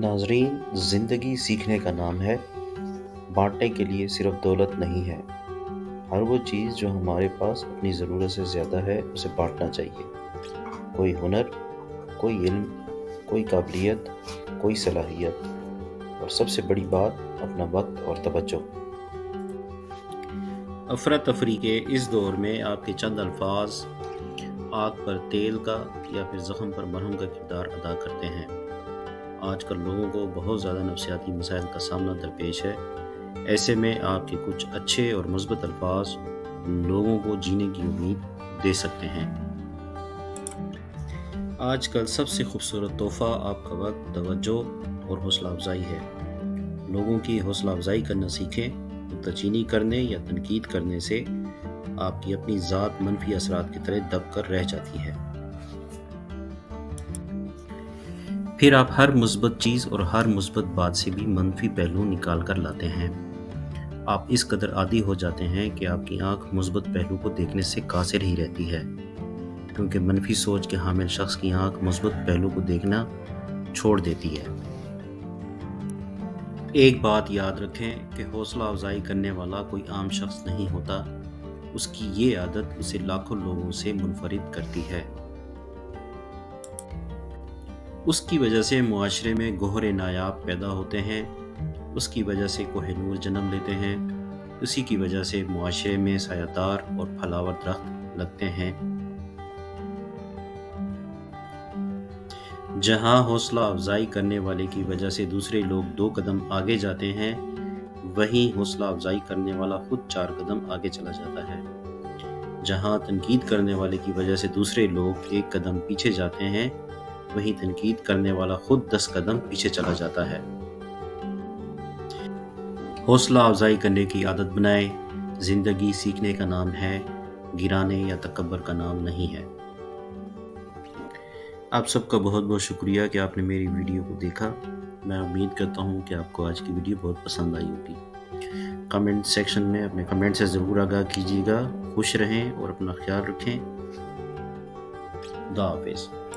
नाज़रीन, ज़िंदगी सीखने का नाम है। बाँटने के लिए सिर्फ़ दौलत नहीं है। हर वो चीज़ जो हमारे पास अपनी ज़रूरत से ज़्यादा है, उसे बाँटना चाहिए। कोई हुनर, कोई इल्म, कोई काबिलियत, कोई सलाहियत और सबसे बड़ी बात अपना वक़्त और तवज्जो। अफरा-तफरी के इस दौर में आपके चंद अल्फाज आग पर तेल का या फिर ज़ख्म पर मरहम का किरदार अदा करते हैं। आजकल लोगों को बहुत ज़्यादा नफसियाती मसाइल का सामना दरपेश है। ऐसे में आपके कुछ अच्छे और मुस्बत अल्फाज लोगों को जीने की उम्मीद दे सकते हैं। आजकल सबसे खूबसूरत तोहफ़ा आपका वक्त, तवज्जो और हौसला अफजाई है। लोगों की हौसला अफजाई करना सीखें। नुक्ताचीनी करने या तनकीद करने से आपकी अपनी ज़ात मनफी असरात की तरह दब कर रह जाती है। फिर आप हर मुस्बत चीज़ और हर मुस्बत बात से भी मनफी पहलू निकाल कर लाते हैं। आप इस कदर आदी हो जाते हैं कि आपकी आंख मुस्बत पहलू को देखने से कासिर ही रहती है, क्योंकि मनफी सोच के हामिल शख्स की आंख मुस्बत पहलू को देखना छोड़ देती है। एक बात याद रखें कि हौसला अफजाई करने वाला कोई आम शख्स नहीं होता। उसकी ये आदत उसे लाखों लोगों से मुनफरिद करती है। उसकी वजह से मुआशरे में गोहरे नायाब पैदा होते हैं। उसकी वजह से कोहिनूर जन्म लेते हैं। उसी की वजह से मुआशरे में सायादार और फलावर दरख्त लगते हैं। जहाँ हौसला अफजाई करने वाले की वजह से दूसरे लोग 2 कदम आगे जाते हैं, वहीं हौसला अफजाई करने वाला खुद 4 कदम आगे चला जाता है। जहाँ तनकीद करने वाले की वजह से दूसरे लोग 1 कदम पीछे जाते हैं, वहीं तनकीद करने वाला खुद 10 कदम पीछे चला जाता है। हौसला अफजाई करने की आदत बनाएं। ज़िंदगी सीखने का नाम है, गिराने या तकब्बर का नाम नहीं है। आप सबका बहुत बहुत शुक्रिया कि आपने मेरी वीडियो को देखा। मैं उम्मीद करता हूँ कि आपको आज की वीडियो बहुत पसंद आई होगी। कमेंट सेक्शन में अपने कमेंट से ज़रूर आगाह कीजिएगा। खुश रहें और अपना ख्याल रखें। खुदा हाफिज़।